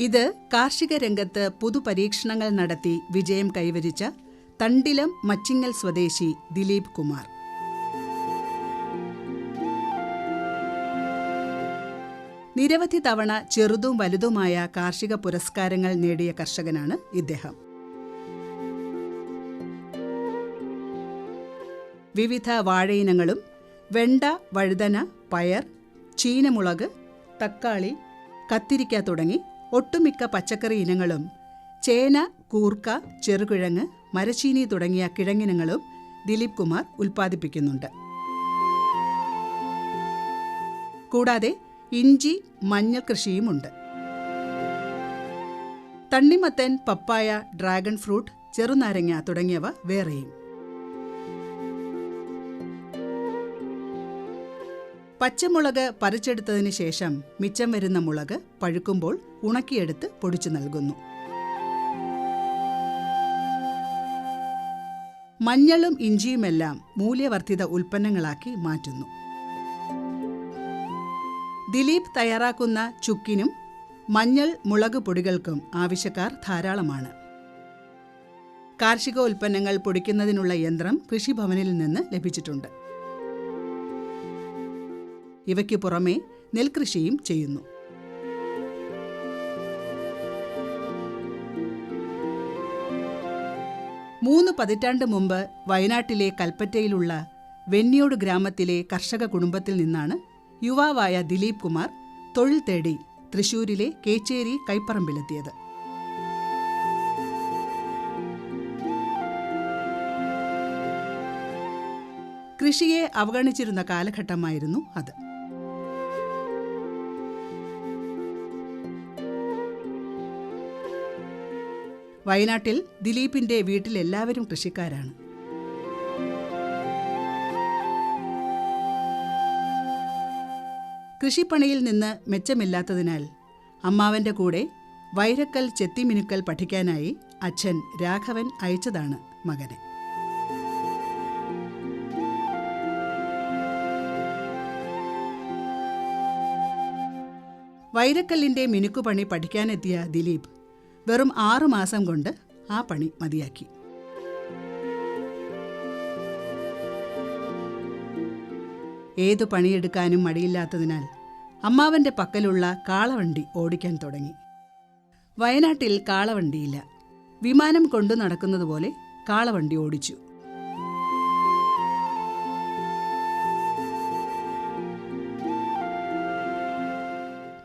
ഇത് കാർഷിക രംഗത്ത് പുതുപരീക്ഷണങ്ങൾ നടത്തി വിജയം കൈവരിച്ച തണ്ടിലം മച്ചിങ്ങൽ സ്വദേശി ദിലീപ് കുമാർ. നിരവധി തവണ ചെറുതും വലുതുമായ കാർഷിക പുരസ്കാരങ്ങൾ നേടിയ കർഷകനാണ് ഇദ്ദേഹം. വിവിധ വാഴയിനങ്ങളും വെണ്ട, വഴുതന, പയർ, ചീനമുളക്, തക്കാളി, കത്തിരിക്ക തുടങ്ങി ഒട്ടുമിക്ക പച്ചക്കറി ഇനങ്ങളും ചേന, കൂർക്ക, ചെറുകിഴങ്ങ്, മരച്ചീനി തുടങ്ങിയ കിഴങ്ങിനങ്ങളും ദിലീപ് കുമാർ ഉൽപ്പാദിപ്പിക്കുന്നുണ്ട്. കൂടാതെ ഇഞ്ചി, മഞ്ഞൾ കൃഷിയുമുണ്ട്. തണ്ണിമത്തൻ, പപ്പായ, ഡ്രാഗൺ ഫ്രൂട്ട്, ചെറുനാരങ്ങ തുടങ്ങിയവ വേറെയും. പച്ചമുളക് പറിച്ചെടുത്തതിന് ശേഷം മിച്ചം വരുന്ന മുളക് പഴുക്കുമ്പോൾ ഉണക്കിയെടുത്ത് പൊടിച്ചു നൽകുന്നു. മഞ്ഞളും ഇഞ്ചിയുമെല്ലാം മൂല്യവർദ്ധിത ഉൽപ്പന്നങ്ങളാക്കി മാറ്റുന്നു. ദിലീപ് തയ്യാറാക്കുന്ന ചുക്കിനും മഞ്ഞൾ, മുളക് പൊടികൾക്കും ആവശ്യക്കാർ ധാരാളമാണ്. കാർഷികോൽപ്പന്നങ്ങൾ പൊടിക്കുന്നതിനുള്ള യന്ത്രം കൃഷിഭവനിൽ നിന്ന് ലഭിച്ചിട്ടുണ്ട്. ഇവയ്ക്കു പുറമെ നെൽകൃഷിയും ചെയ്യുന്നു. മൂന്ന് പതിറ്റാണ്ട് മുമ്പ് വയനാട്ടിലെ കൽപ്പറ്റയിലുള്ള വെണ്ണിയോട് ഗ്രാമത്തിലെ കർഷക കുടുംബത്തിൽ നിന്നാണ് യുവാവായ ദിലീപ് കുമാർ തൊഴിൽ തേടി തൃശൂരിലെ കേച്ചേരി കൈപ്പറമ്പിലെത്തിയത്. കൃഷിയെ അവഗണിച്ചിരുന്ന കാലഘട്ടമായിരുന്നു അത്. വയനാട്ടിൽ ദിലീപിന്റെ വീട്ടിലെല്ലാവരും കൃഷിക്കാരാണ്. കൃഷിപ്പണിയിൽ നിന്ന് മെച്ചമില്ലാത്തതിനാൽ അമ്മാവന്റെ കൂടെ വൈരക്കൽ ചെത്തിമിനുക്കൽ പഠിക്കാനായി അച്ഛൻ രാഘവൻ അയച്ചതാണ് മകനെ. വൈരക്കല്ലിന്റെ മിനുക്കുപണി പഠിക്കാനെത്തിയ ദിലീപ് വെറും 6 മാസം കൊണ്ട് ആ പണി മതിയാക്കി. ഏതു പണിയെടുക്കാനും മടിയില്ലാത്തതിനാൽ അമ്മാവന്റെ പക്കലുള്ള കാളവണ്ടി ഓടിക്കാൻ തുടങ്ങി. വയനാട്ടിൽ കാളവണ്ടിയില്ല. വിമാനം കൊണ്ടു നടക്കുന്നതുപോലെ കാളവണ്ടി ഓടിച്ചു.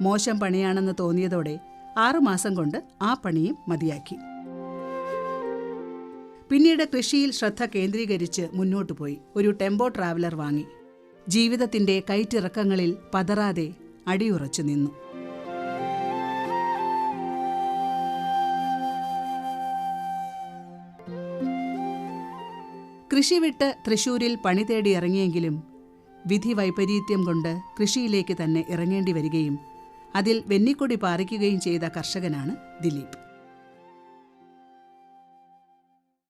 മോശം പണിയാണെന്ന് തോന്നിയതോടെ 6 മാസം കൊണ്ട് ആ പണിയും മതിയാക്കി. പിന്നീട് കൃഷിയിൽ ശ്രദ്ധ കേന്ദ്രീകരിച്ച് മുന്നോട്ടു പോയി. ഒരു ടെമ്പോ ട്രാവലർ വാങ്ങി. ജീവിതത്തിന്റെ കയറ്റിറക്കങ്ങളിൽ പതറാതെ അടിയുറച്ചു നിന്നു. കൃഷി വിട്ട് തൃശൂരിൽ പണി തേടി ഇറങ്ങിയെങ്കിലും വിധി വൈപരീത്യം കൊണ്ട് കൃഷിയിലേക്ക് തന്നെ ഇറങ്ങേണ്ടി വരികയും അതിൽ വെന്നിക്കൊടി പാറിക്കുകയും ചെയ്ത കർഷകനാണ് ദിലീപ്.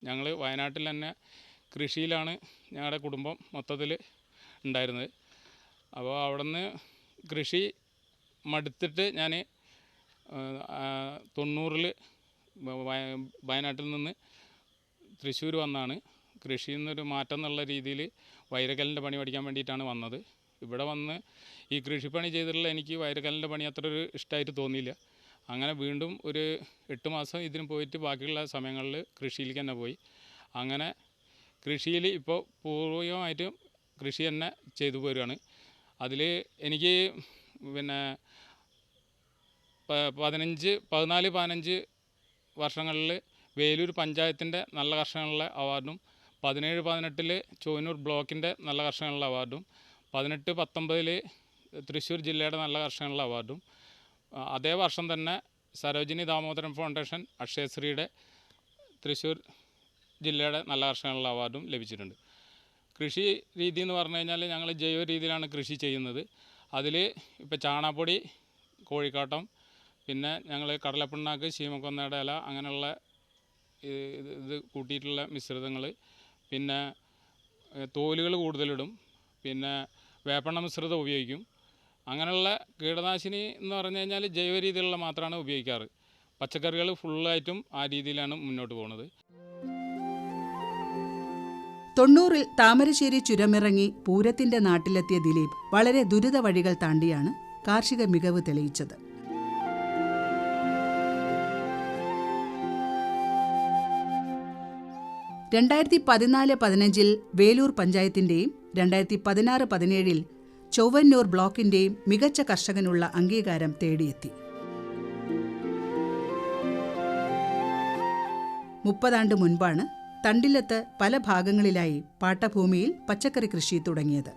ഞങ്ങൾ വയനാട്ടിൽ തന്നെ കൃഷിയിലാണ് ഞങ്ങളുടെ കുടുംബം മൊത്തത്തിൽ ഉണ്ടായിരുന്നത്. അപ്പോൾ അവിടെ നിന്ന് കൃഷി മടുത്തിട്ട് ഞാൻ 90-ൽ വയനാട്ടിൽ നിന്ന് തൃശ്ശൂർ വന്നാണ്. കൃഷിയിൽ നിന്നൊരു മാറ്റം എന്നുള്ള രീതിയിൽ വൈരക്കല്ലിൻ്റെ പണി പഠിക്കാൻ വേണ്ടിയിട്ടാണ് വന്നത്. ഇവിടെ വന്ന് ഈ കൃഷിപ്പണി ചെയ്തിട്ടുള്ള എനിക്ക് വൈരക്കല്ലിൻ്റെ പണി അത്ര ഒരു ഇഷ്ടമായിട്ട് തോന്നിയില്ല. അങ്ങനെ വീണ്ടും ഒരു 8 മാസം ഇതിന് പോയിട്ട് ബാക്കിയുള്ള സമയങ്ങളിൽ കൃഷിയിലേക്ക് തന്നെ പോയി. അങ്ങനെ കൃഷിയിൽ ഇപ്പോൾ പൂർവികമായിട്ടും കൃഷി തന്നെ ചെയ്തു പോരുകയാണ്. അതിൽ എനിക്ക് പിന്നെ 14-15 വർഷങ്ങളിൽ വേലൂർ പഞ്ചായത്തിൻ്റെ നല്ല കർഷകനുള്ള അവാർഡും 17-18 ചോനൂർ ബ്ലോക്കിൻ്റെ നല്ല കർഷകനുള്ള അവാർഡും 18-19 തൃശ്ശൂർ ജില്ലയുടെ നല്ല കർഷകനുള്ള അവാർഡും അതേ വർഷം തന്നെ സരോജിനി ദാമോദരൻ ഫൗണ്ടേഷൻ അക്ഷയശ്രീയുടെ തൃശ്ശൂർ ജില്ലയുടെ നല്ല കർഷകനുള്ള അവാർഡും ലഭിച്ചിട്ടുണ്ട്. കൃഷി രീതി എന്ന് പറഞ്ഞു കഴിഞ്ഞാൽ ഞങ്ങൾ ജൈവ രീതിയിലാണ് കൃഷി ചെയ്യുന്നത്. അതിൽ ഇപ്പോൾ ചാണകപ്പൊടി, കോഴിക്കാട്ടം, പിന്നെ ഞങ്ങൾ കടലപ്പിണ്ണാക്ക്, ശീമക്കൊന്നയുടെ ഇല അങ്ങനെയുള്ള ഇത് കൂട്ടിയിട്ടുള്ള മിശ്രിതങ്ങൾ, പിന്നെ തോലുകൾ കൂടുതലിടും, പിന്നെ വേപ്പെണ്ണ മിശ്രിതം ഉപയോഗിക്കും. അങ്ങനെയുള്ള കീടനാശിനി എന്ന് പറഞ്ഞു കഴിഞ്ഞാൽ ജൈവ രീതിയിലുള്ള മാത്രമാണ് ഉപയോഗിക്കാറ്. പച്ചക്കറികൾ ഫുള്ളായിട്ടും ആ രീതിയിലാണ് മുന്നോട്ട് പോകുന്നത്. 90-ൽ താമരശ്ശേരി ചുരമിറങ്ങി പൂരത്തിന്റെ നാട്ടിലെത്തിയ ദിലീപ് വളരെ ദുരിത വഴികൾ താണ്ടിയാണ് കാർഷിക മികവ് തെളിയിച്ചത്. 2014-15 വേലൂർ പഞ്ചായത്തിന്റെയും 2016-17 ചൊവ്വന്നൂർ ബ്ലോക്കിന്റെയും മികച്ച കർഷകനുള്ള അംഗീകാരം തേടിയെത്തി. 30 ആണ്ട് മുൻപാണ് തണ്ടില്ലത്ത് പല ഭാഗങ്ങളിലായി പാട്ടഭൂമിയിൽ പച്ചക്കറി കൃഷി തുടങ്ങിയത്.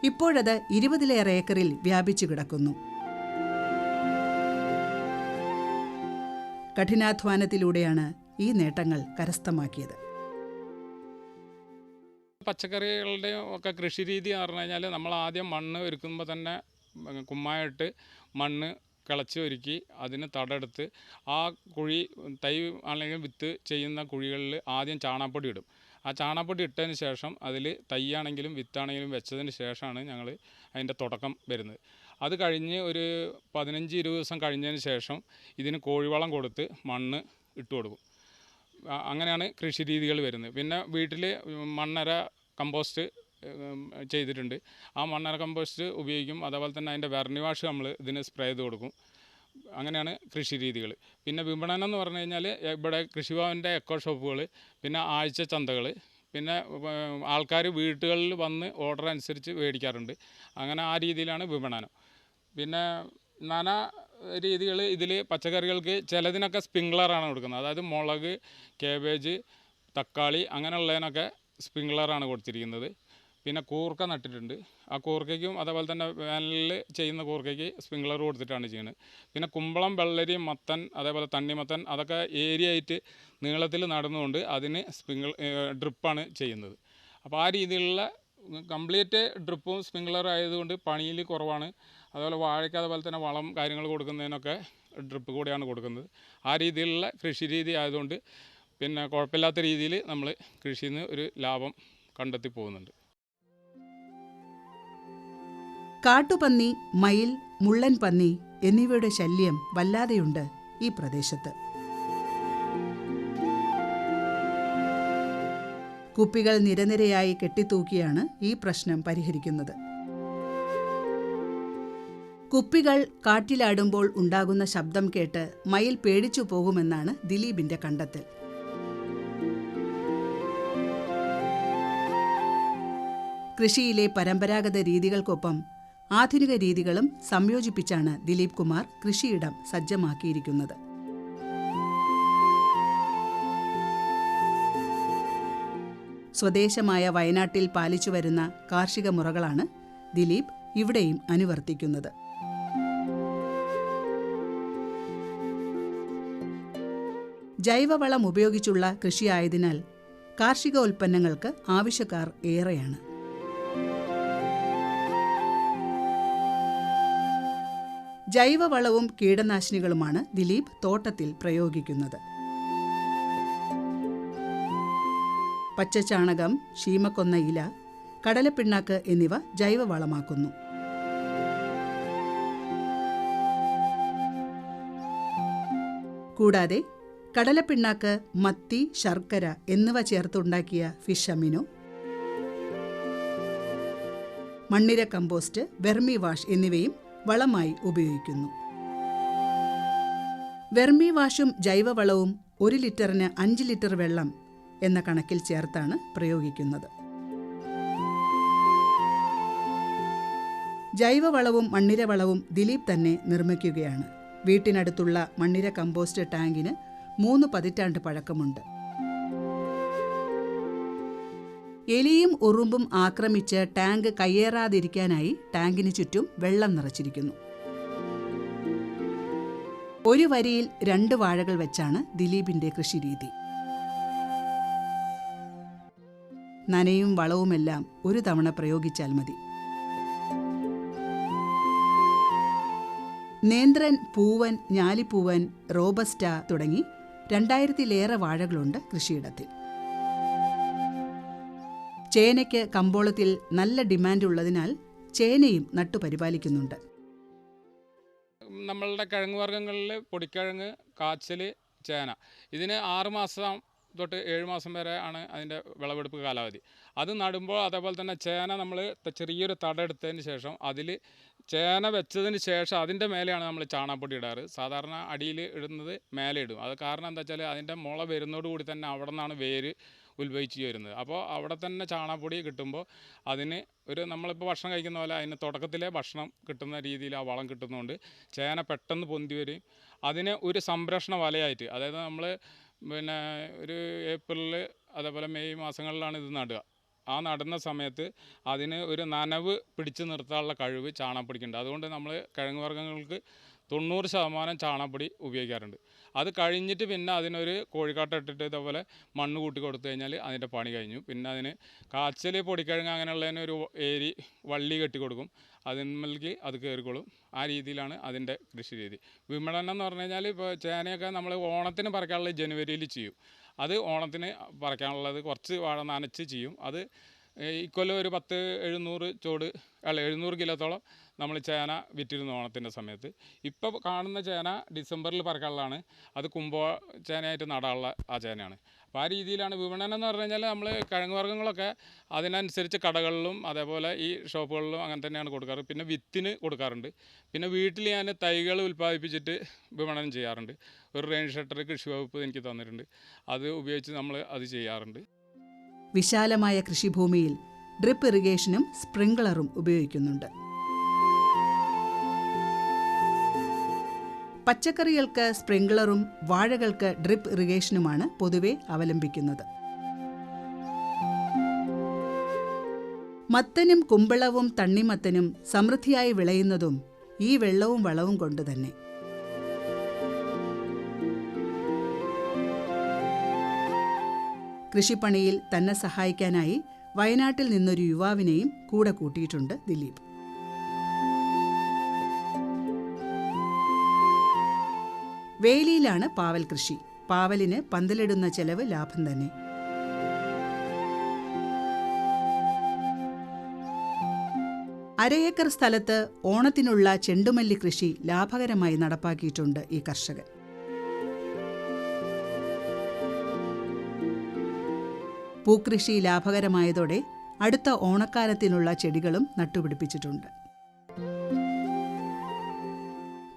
ഇപ്പോഴത് 20-ലേറെ ഏക്കറിൽ വ്യാപിച്ചു കിടക്കുന്നു. കഠിനാധ്വാനത്തിലൂടെയാണ് ഈ നേട്ടങ്ങൾ കരസ്ഥമാക്കിയത്. പച്ചക്കറികളുടെ ഒക്കെ കൃഷി രീതി എന്ന് പറഞ്ഞു കഴിഞ്ഞാൽ നമ്മൾ ആദ്യം മണ്ണ് ഒരുക്കുമ്പോൾ തന്നെ കുമ്മായിട്ട് മണ്ണ് കിളച്ച് ഒരുക്കി അതിന് തടെടുത്ത് ആ കുഴി തൈ അല്ലെങ്കിൽ വിത്ത് ചെയ്യുന്ന കുഴികളിൽ ആദ്യം ചാണകപ്പൊടി ഇടും. ആ ചാണകപ്പൊടി ഇട്ടതിന് ശേഷം അതിൽ തൈയാണെങ്കിലും വിത്താണെങ്കിലും വെച്ചതിന് ശേഷമാണ് ഞങ്ങൾ അതിൻ്റെ തുടക്കം വരുന്നത്. അത് കഴിഞ്ഞ് ഒരു 15-20 ദിവസം കഴിഞ്ഞതിന് ശേഷം ഇതിന് കോഴിവളം കൊടുത്ത് മണ്ണ് ഇട്ട് കൊടുക്കും. അങ്ങനെയാണ് കൃഷി രീതികൾ വരുന്നത്. പിന്നെ വീട്ടിൽ മണ്ണര കമ്പോസ്റ്റ് ചെയ്തിട്ടുണ്ട്. ആ മണ്ണര കമ്പോസ്റ്റ് ഉപയോഗിക്കും. അതേപോലെ തന്നെ അതിൻ്റെ വെർമി വാഷ് നമ്മൾ ഇതിന് സ്പ്രേ ചെയ്ത് കൊടുക്കും. അങ്ങനെയാണ് കൃഷി രീതികൾ. പിന്നെ വിപണനം എന്ന് പറഞ്ഞു കഴിഞ്ഞാൽ ഇവിടെ കൃഷിഭവൻ്റെ എക്കോ ഷോപ്പുകൾ, പിന്നെ ആഴ്ച ചന്തകൾ, പിന്നെ ആൾക്കാർ വീടുകളിൽ വന്ന് ഓർഡർ അനുസരിച്ച് മേടിക്കാറുണ്ട്. അങ്ങനെ ആ രീതിയിലാണ് വിപണനം. പിന്നെ നാനാ രീതികൾ ഇതിൽ പച്ചക്കറികൾക്ക് ചിലതിനൊക്കെ സ്പ്രിങ്ക്ലറാണ് കൊടുക്കുന്നത്. അതായത് മുളക്, കേബേജ്, തക്കാളി അങ്ങനെയുള്ളതിനൊക്കെ സ്പ്രിങ്ക്ലറാണ് കൊടുത്തിരിക്കുന്നത്. പിന്നെ കൂർക്ക നട്ടിട്ടുണ്ട്. ആ കൂർക്കയ്ക്കും അതേപോലെ തന്നെ വേനലിൽ ചെയ്യുന്ന കൂർക്കയ്ക്ക് സ്പ്രിങ്ക്ലർ കൊടുത്തിട്ടാണ് ചെയ്യുന്നത്. പിന്നെ കുമ്പളം, വെള്ളരി, മത്തൻ, അതേപോലെ തണ്ണിമത്തൻ അതൊക്കെ ഏരിയ ആയിട്ട് നീളത്തിൽ നടന്നുകൊണ്ട് അതിന് ഡ്രിപ്പാണ് ചെയ്യുന്നത്. അപ്പോൾ ആ രീതിയിലുള്ള കംപ്ലീറ്റ് ഡ്രിപ്പും സ്പ്രിങ്ക്ലറും ആയതുകൊണ്ട് പണിയിൽ കുറവാണ്. അതുപോലെ വാഴയ്ക്ക് അതുപോലെ തന്നെ വളം കാര്യങ്ങൾ കൊടുക്കുന്നതിനൊക്കെ ഡ്രിപ്പ് കൂടെയാണ് കൊടുക്കുന്നത്. ആ രീതിയിലുള്ള കൃഷി രീതി ആയതുകൊണ്ട് പിന്നെ കുഴപ്പമില്ലാത്ത രീതിയിൽ നമ്മൾ കൃഷിയിൽ നിന്ന് ഒരു ലാഭം കണ്ടെത്തി പോകുന്നുണ്ട്. കാട്ടുപന്നി, മയിൽ, മുള്ളൻ പന്നി എന്നിവയുടെ ശല്യം വല്ലാതെയുണ്ട് ഈ പ്രദേശത്ത്. കുപ്പികൾ നിരനിരയായി കെട്ടിത്തൂക്കിയാണ് ഈ പ്രശ്നം പരിഹരിക്കുന്നത്. കുപ്പികൾ കാറ്റിലാടുമ്പോൾ ഉണ്ടാകുന്ന ശബ്ദം കേട്ട് മയിൽ പേടിച്ചു പോകുമെന്നാണ് ദിലീപിന്റെ കണ്ടെത്തൽ. കൃഷിയിലെ പരമ്പരാഗത രീതികൾക്കൊപ്പം ആധുനിക രീതികളും സംയോജിപ്പിച്ചാണ് ദിലീപ് കുമാർ കൃഷിയിടം സജ്ജമാക്കിയിരിക്കുന്നത്. സ്വദേശമായ വയനാട്ടിൽ പാലിച്ചുവരുന്ന കാർഷിക മുറകളാണ് ദിലീപ് ഇവിടെയും അനുവർത്തിക്കുന്നത്. ജൈവവളം ഉപയോഗിച്ചുള്ള കൃഷിയായതിനാൽ കാർഷിക ഉൽപ്പന്നങ്ങൾക്ക് ആവശ്യക്കാർ ഏറെയാണ്. ജൈവവളവും കീടനാശിനികളുമാണ് ദിലീപ് തോട്ടത്തിൽ പ്രയോഗിക്കുന്നത്. പച്ചച്ചാണകം, ശീമക്കൊന്ന ഇല, കടലപ്പിണ്ണാക്ക് എന്നിവ ജൈവവളമാക്കുന്നു. കൂടാതെ കടലപ്പിണ്ണാക്ക്, മത്തി, ശർക്കര എന്നിവ ചേർത്തുണ്ടാക്കിയ ഫിഷ് അമിനോ, മണ്ണിര കമ്പോസ്റ്റ്, വെർമി വാഷ് എന്നിവയും വളമായി ഉപയോഗിക്കുന്നു. വെർമി വാഷും ജൈവവളവും 1 ലിറ്ററിന് 5 ലിറ്റർ വെള്ളം എന്ന കണക്കിൽ ചേർത്താണ് പ്രയോഗിക്കുന്നത്. ജൈവവളവും മണ്ണിരവളവും ദിലീപ് തന്നെ നിർമ്മിക്കുകയാണ്. വീട്ടിനടുത്തുള്ള മണ്ണിര കമ്പോസ്റ്റ് ടാങ്കിന് 3 പതിറ്റാണ്ട് പഴക്കമുണ്ട്. എലിയും ഉറുമ്പും ആക്രമിച്ച് ടാങ്ക് കയ്യേറാതിരിക്കാനായി ടാങ്കിന് ചുറ്റും വെള്ളം നിറച്ചിരിക്കുന്നു. ഒരു വരിയിൽ 2 വാഴകൾ വെച്ചാണ് ദിലീപിന്റെ കൃഷിരീതി. നനയും വളവുമെല്ലാം ഒരു തവണ പ്രയോഗിച്ചാൽ മതി. നേന്ത്രൻ, പൂവൻ, ഞാലിപ്പൂവൻ, റോബസ്റ്റ തുടങ്ങി 2000-ലേറെ വാഴകളുണ്ട് കൃഷിയിടത്തിൽ. ചേനയ്ക്ക് കമ്പോളത്തിൽ നല്ല ഡിമാൻഡ് ഉള്ളതിനാൽ ചേനയും നട്ടുപരിപാലിക്കുന്നുണ്ട്. നമ്മളുടെ കിഴങ്ങ് വർഗ്ഗങ്ങളിൽ പൊടിക്കിഴങ്ങ്, കാച്ചിൽ, ചേന ഇതിന് 6 മാസം തൊട്ട് 7 മാസം വരെ ആണ് അതിൻ്റെ വിളവെടുപ്പ് കാലാവധി. അത് നടുമ്പോൾ അതേപോലെ തന്നെ ചേന നമ്മൾ ചെറിയൊരു തടെടുത്തതിന് ശേഷം അതിൽ ചേന വെച്ചതിന് ശേഷം അതിൻ്റെ മേലെയാണ് നമ്മൾ ചാണകപ്പൊടി ഇടാറ്. സാധാരണ അടിയിൽ ഇടുന്നത് മേലെ ഇടും. അത് കാരണം എന്താ വെച്ചാൽ അതിൻ്റെ മുള വരുന്നതോടുകൂടി തന്നെ അവിടെ നിന്നാണ് വേര് ഉത്ഭവിച്ച് വരുന്നത്. അപ്പോൾ അവിടെ തന്നെ ചാണകപ്പൊടി കിട്ടുമ്പോൾ അതിന് ഒരു നമ്മളിപ്പോൾ ഭക്ഷണം കഴിക്കുന്ന പോലെ അതിന് തുടക്കത്തിലെ ഭക്ഷണം കിട്ടുന്ന രീതിയിൽ ആ വളം കിട്ടുന്നതുകൊണ്ട് ചേന പെട്ടെന്ന് പൊന്തി വരും. അതിന് ഒരു സംരക്ഷണ വലയായിട്ട്, അതായത് നമ്മൾ ഒരു ഏപ്രിൽ അതേപോലെ മെയ് മാസങ്ങളിലാണ് ഇത് നടുക. ആ നടുന്ന സമയത്ത് അതിന് ഒരു നനവ് പിടിച്ചു നിർത്താനുള്ള കഴിവ് ചാണകപ്പൊടിക്കുണ്ട്. അതുകൊണ്ട് നമ്മൾ കിഴങ്ങ് വർഗ്ഗങ്ങൾക്ക് 90% ചാണകപ്പൊടി ഉപയോഗിക്കാറുണ്ട്. അത് കഴിഞ്ഞിട്ട് പിന്നെ അതിനൊരു കോഴിക്കാട്ട ഇട്ടിട്ട് ഇതേപോലെ മണ്ണ് കൂട്ടി കൊടുത്തു കഴിഞ്ഞാൽ അതിൻ്റെ പണി കഴിഞ്ഞു. പിന്നെ അതിന് കാച്ചിൽ, പൊടിക്കിഴങ്ങ് അങ്ങനെയുള്ളതിന് ഒരു വള്ളി കെട്ടി കൊടുക്കും. അതിന്മേലേക്ക് അത് കയറിക്കോളും. ആ രീതിയിലാണ് അതിൻ്റെ കൃഷി രീതി. വിപണനം എന്ന് പറഞ്ഞു കഴിഞ്ഞാൽ ഇപ്പോൾ ചേനയൊക്കെ നമ്മൾ ഓണത്തിന് പറിക്കാനുള്ളത് ജനുവരിയിൽ ചെയ്യും. അത് ഓണത്തിന് പറിക്കാനുള്ളത് കുറച്ച് വാഴ നനച്ച് ചെയ്യും. അത് ഇക്കൊല്ലം ഒരു 700 കിലോത്തോളം നമ്മൾ ചേന വിറ്റിരുന്നു ഓണത്തിൻ്റെ സമയത്ത്. ഇപ്പോൾ കാണുന്ന ചേന ഡിസംബറിൽ പറിക്കാനുള്ളതാണ്. അത് ചേനയായിട്ട് നടാനുള്ള ആ ചേനയാണ്. അപ്പോൾ ആ രീതിയിലാണ് വിപണനം എന്ന് പറഞ്ഞു കഴിഞ്ഞാൽ നമ്മൾ കിഴങ്ങ് വർഗ്ഗങ്ങളൊക്കെ അതിനനുസരിച്ച് കടകളിലും അതേപോലെ ഈ ഷോപ്പുകളിലും അങ്ങനെ തന്നെയാണ് കൊടുക്കാറ്. പിന്നെ വിത്തിന് കൊടുക്കാറുണ്ട്. പിന്നെ വീട്ടിൽ ഞാൻ തൈകൾ ഉൽപ്പാദിപ്പിച്ചിട്ട് വിപണനം ചെയ്യാറുണ്ട്. ഒരു റെയിൻ ഷട്ടർ കൃഷി വകുപ്പ് എനിക്ക് തന്നിട്ടുണ്ട്. അത് ഉപയോഗിച്ച് നമ്മൾ അത് ചെയ്യാറുണ്ട്. വിശാലമായ കൃഷിഭൂമിയിൽ ഡ്രിപ്പ് ഇറിഗേഷനും സ്പ്രിംഗ്ലറും ഉപയോഗിക്കുന്നുണ്ട്. പച്ചക്കറികൾക്ക് സ്പ്രിംഗ്ലറും വാഴകൾക്ക് ഡ്രിപ്പ് ഇറിഗേഷനുമാണ് പൊതുവെ അവലംബിക്കുന്നത്. മത്തനും കുമ്പളവും തണ്ണിമത്തനും സമൃദ്ധിയായി വിളയുന്നതും ഈ വെള്ളവും വളവും കൊണ്ട് തന്നെ. കൃഷിപ്പണിയിൽ തന്നെ സഹായിക്കാനായി വയനാട്ടിൽ നിന്നൊരു യുവാവിനെയും കൂടെ കൂട്ടിയിട്ടുണ്ട് ദിലീപ്. വേലിയിലാണ് പാവൽ കൃഷി. പാവലിന് പന്തലിടുന്ന ചെലവ് ലാഭം തന്നെ. അരയേക്കർ സ്ഥലത്ത് ഓണത്തിനുള്ള ചെണ്ടുമല്ലി കൃഷി ലാഭകരമായി നടപ്പാക്കിയിട്ടുണ്ട് ഈ കർഷകൻ. പൂക്കൃഷി ലാഭകരമായതോടെ അടുത്ത ഓണക്കാലത്തിനുള്ള ചെടികളും നട്ടുപിടിപ്പിച്ചിട്ടുണ്ട്.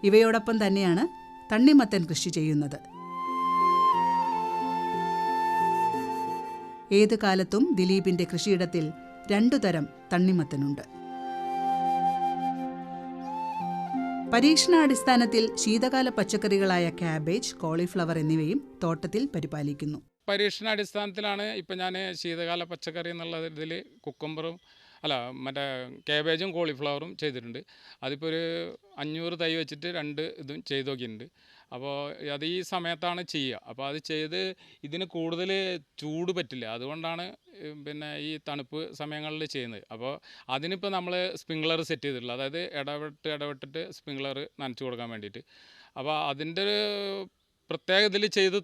ഇവയോടൊപ്പം തന്നെയാണ് തണ്ണിമത്തൻ കൃഷി ചെയ്യുന്നത്. ഏതു കാലത്തും ദിലീപിന്റെ കൃഷിയിടത്തിൽ 2 തരം തണ്ണിമത്തനുണ്ട്. പരീക്ഷണാടിസ്ഥാനത്തിൽ ശീതകാല പച്ചക്കറികളായ കാബേജ്, കോളിഫ്ലവർ എന്നിവയും തോട്ടത്തിൽ പരിപാലിക്കുന്നു. പരീക്ഷണാടിസ്ഥാനത്തിലാണ് ഇപ്പം ഞാൻ ശീതകാല പച്ചക്കറി എന്നുള്ള ഇതിൽ കുക്കുംബറും കാബേജും കോളിഫ്ലവറും ചെയ്തിട്ടുണ്ട്. അതിപ്പോൾ ഒരു 500 തൈ വെച്ചിട്ട് 2 ഇതും ചെയ്ത് നോക്കിയിട്ടുണ്ട്. അപ്പോൾ അത് ഈ സമയത്താണ് ചെയ്യുക. അപ്പോൾ അത് ചെയ്ത് ഇതിന് കൂടുതൽ ചൂട് പറ്റില്ല. അതുകൊണ്ടാണ് ഈ തണുപ്പ് സമയങ്ങളിൽ ചെയ്യുന്നത്. അപ്പോൾ അതിനിപ്പോൾ നമ്മൾ സ്പ്രിംഗ്ലർ സെറ്റ് ചെയ്തിട്ടുള്ളത്, അതായത് ഇടവിട്ടിട്ട് സ്പ്രിംഗ്ലർ നനച്ചു കൊടുക്കാൻ വേണ്ടിയിട്ട്. അപ്പോൾ അതിൻ്റെ പ്രത്യേക ഇതിൽ ചെയ്ത്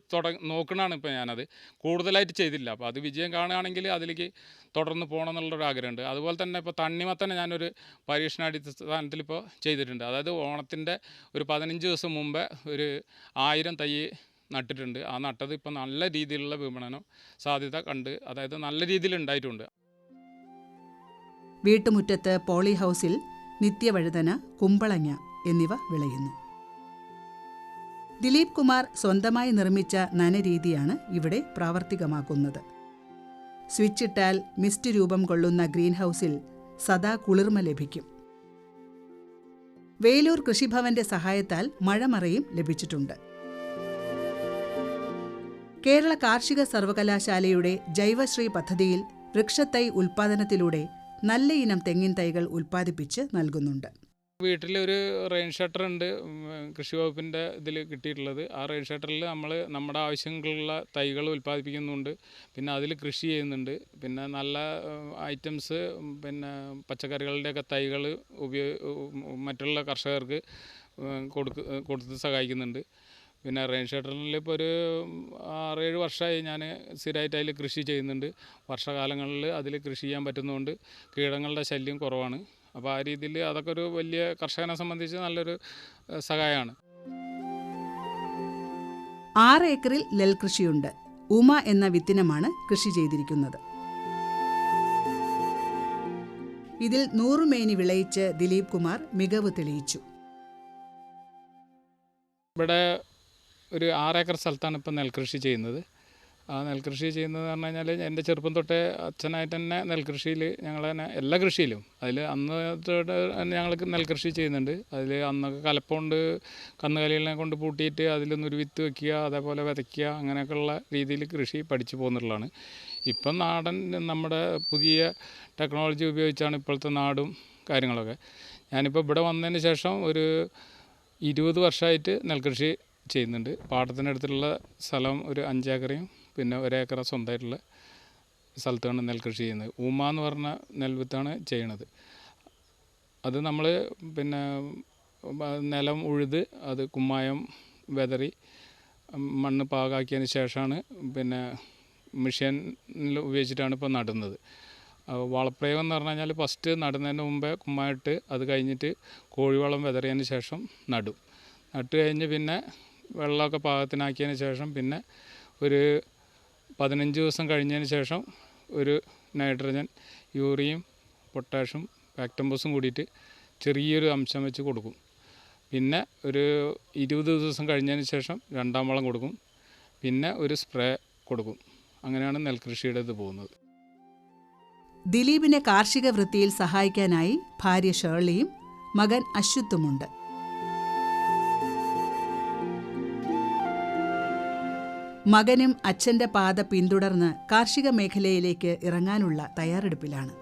നോക്കണതാണ് ഇപ്പോൾ ഞാനത്. കൂടുതലായിട്ട് ചെയ്തില്ല. അപ്പോൾ അത് വിജയം കാണുകയാണെങ്കിൽ അതിലേക്ക് തുടർന്ന് പോകണം എന്നുള്ളൊരു ആഗ്രഹമുണ്ട്. അതുപോലെ തന്നെ ഇപ്പോൾ തണ്ണിമത്തനെ ഞാനൊരു പരീക്ഷണാടിസ്ഥാനത്തിൽ ഇപ്പോൾ ചെയ്തിട്ടുണ്ട്. അതായത് ഓണത്തിൻ്റെ ഒരു 15 ദിവസം മുമ്പേ ഒരു 1000 തൈ നട്ടിട്ടുണ്ട്. ആ നട്ടത് ഇപ്പോൾ നല്ല രീതിയിലുള്ള വിപണനം സാധ്യത കണ്ട്, അതായത് നല്ല രീതിയിൽ ഉണ്ടായിട്ടുണ്ട്. വീട്ടുമുറ്റത്ത് പോളി ഹൗസിൽ നിത്യവഴുതന, കുമ്പളങ്ങ എന്നിവ വിളയുന്നു. ദിലീപ് കുമാർ സ്വന്തമായി നിർമ്മിച്ച നനരീതിയാണ് ഇവിടെ പ്രാവർത്തികമാക്കുന്നത്. സ്വിച്ചിട്ടാൽ മിസ്റ്റ് രൂപം കൊള്ളുന്ന ഗ്രീൻ ഹൗസിൽ സദാ കുളിർമ ലഭിക്കും. വേലൂർ കൃഷിഭവന്റെ സഹായത്താൽ മഴമറയും ലഭിച്ചിട്ടുണ്ട്. കേരള കാർഷിക സർവകലാശാലയുടെ ജൈവശ്രീ പദ്ധതിയിൽ വൃക്ഷത്തൈ ഉൽപ്പാദനത്തിലൂടെ നല്ല ഇനം തെങ്ങിൻ തൈകൾ ഉൽപ്പാദിപ്പിച്ച് നൽകുന്നുണ്ട്. വീട്ടിലൊരു റെയിൻ ഷട്ടർ ഉണ്ട്, കൃഷി വകുപ്പിൻ്റെ ഇതിൽ കിട്ടിയിട്ടുള്ളത്. ആ റെയിൻ ഷട്ടറിൽ നമ്മൾ നമ്മുടെ ആവശ്യങ്ങളുള്ള തൈകൾ ഉൽപ്പാദിപ്പിക്കുന്നുണ്ട്. പിന്നെ അതിൽ കൃഷി ചെയ്യുന്നുണ്ട്. പിന്നെ നല്ല ഐറ്റംസ് പച്ചക്കറികളുടെയൊക്കെ തൈകൾ മറ്റുള്ള കർഷകർക്ക് കൊടുത്ത് സഹായിക്കുന്നുണ്ട്. പിന്നെ റെയിൻ ഷട്ടറിൽ ഇപ്പോൾ ഒരു 6-7 വർഷമായി ഞാൻ സ്ഥിരമായിട്ട് അതിൽ കൃഷി ചെയ്യുന്നുണ്ട്. വർഷകാലങ്ങളിൽ അതിൽ കൃഷി ചെയ്യാൻ പറ്റുന്നതുകൊണ്ട് കീടങ്ങളുടെ ശല്യം കുറവാണ്. അപ്പോൾ ആ രീതിയിൽ അതൊക്കെ ഒരു വലിയ കർഷകനെ സംബന്ധിച്ച് നല്ലൊരു സഹായമാണ്. 6 ഏക്കറിൽ നെൽകൃഷിയുണ്ട്. ഉമ എന്ന വിത്തിനമാണ് കൃഷി ചെയ്തിരിക്കുന്നത്. ഇതിൽ 100 മേനി വിളയിച്ച് ദിലീപ് കുമാർ മികവ് തെളിയിച്ചു. ഇവിടെ ഒരു 6 ഏക്കർ സ്ഥലത്താണ് ഇപ്പം നെൽകൃഷി ചെയ്യുന്നത്. ആ നെൽകൃഷി ചെയ്യുന്നത് പറഞ്ഞു കഴിഞ്ഞാൽ എൻ്റെ ചെറുപ്പം തൊട്ടേ അച്ഛനായിട്ട് തന്നെ നെൽകൃഷിയിൽ ഞങ്ങൾ തന്നെ എല്ലാ കൃഷിയിലും അതിൽ അന്ന് ഞങ്ങൾ നെൽകൃഷി ചെയ്യുന്നുണ്ട്. അതിൽ അന്നൊക്കെ കലപ്പുണ്ട്, കന്നുകാലികളെ കൊണ്ട് പൂട്ടിയിട്ട് അതിലൊന്നൊരു വിത്ത് വയ്ക്കുക, അതേപോലെ വിതയ്ക്കുക, അങ്ങനെയൊക്കെയുള്ള രീതിയിൽ കൃഷി പഠിച്ചു പോകുന്നുള്ളതാണ്. ഇപ്പം നാടൻ നമ്മുടെ പുതിയ ടെക്നോളജി ഉപയോഗിച്ചാണ് ഇപ്പോഴത്തെ നാടും കാര്യങ്ങളൊക്കെ. ഞാനിപ്പോൾ ഇവിടെ വന്നതിന് ശേഷം ഒരു 20 വർഷമായിട്ട് നെൽകൃഷി ചെയ്യുന്നുണ്ട്. പാട്ടത്തിനടുത്തുള്ള സ്ഥലം ഒരു 5 ഏക്കറയും പിന്നെ 1 ഏക്കറ സ്വന്തമായിട്ടുള്ള സ്ഥലത്താണ് നെൽകൃഷി ചെയ്യുന്നത്. ഊമ എന്ന് പറഞ്ഞ നെൽവിത്താണ് ചെയ്യണത്. അത് നമ്മൾ പിന്നെ നിലം ഉഴുത് അത് കുമ്മായം വെതറി മണ്ണ് പാകാക്കിയതിന് ശേഷമാണ് പിന്നെ മെഷീനിൽ ഉപയോഗിച്ചിട്ടാണ് ഇപ്പോൾ നടുന്നത്. വളപ്രയോഗം എന്ന് പറഞ്ഞു കഴിഞ്ഞാൽ ഫസ്റ്റ് നടുന്നതിന് മുമ്പേ കുമ്മായിട്ട് അത് കഴിഞ്ഞിട്ട് കോഴിവളം വെതറിയതിന് ശേഷം നടും. നട്ട് കഴിഞ്ഞ് പിന്നെ വെള്ളമൊക്കെ പാകത്തിനാക്കിയതിന് ശേഷം പിന്നെ ഒരു 15 ദിവസം കഴിഞ്ഞതിന് ശേഷം ഒരു നൈട്രജൻ, യൂറിയയും പൊട്ടാഷും ബാക്ടംബോസും കൂടിയിട്ട് ചെറിയൊരു അംശം വെച്ച് കൊടുക്കും. പിന്നെ ഒരു 20 ദിവസം കഴിഞ്ഞതിന് ശേഷം 2ാം വളം കൊടുക്കും. പിന്നെ ഒരു സ്പ്രേ കൊടുക്കും. അങ്ങനെയാണ് നെൽകൃഷിയുടെ ഇത് പോകുന്നത്. ദിലീപിനെ കാർഷിക വൃത്തിയിൽ സഹായിക്കാനായി ഭാര്യ ഷേർലിയും മകൻ അശ്വത്തുമുണ്ട്. മകനും അച്ഛൻ്റെ പാത പിന്തുടർന്ന് കാർഷിക മേഖലയിലേക്ക് ഇറങ്ങാനുള്ള തയ്യാറെടുപ്പിലാണ്.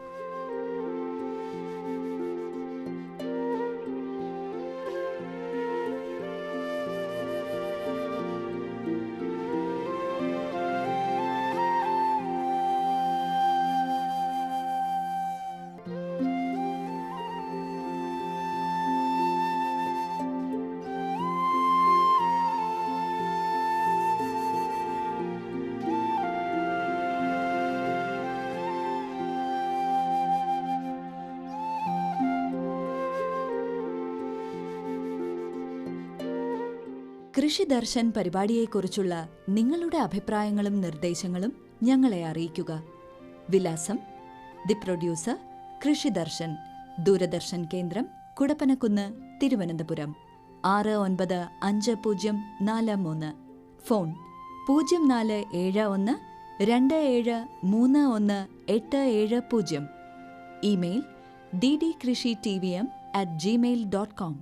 കൃഷി ദർശൻ പരിപാടിയെക്കുറിച്ചുള്ള നിങ്ങളുടെ അഭിപ്രായങ്ങളും നിർദ്ദേശങ്ങളും ഞങ്ങളെ അറിയിക്കുക. വിലാസം: ദി പ്രൊഡ്യൂസർ, കൃഷി ദർശൻ, ദൂരദർശൻ കേന്ദ്രം, Kudappanakunnu, Thiruvananthapuram 695043. Phone 0471 27318770. Email ddkrishitvm@gmail.com.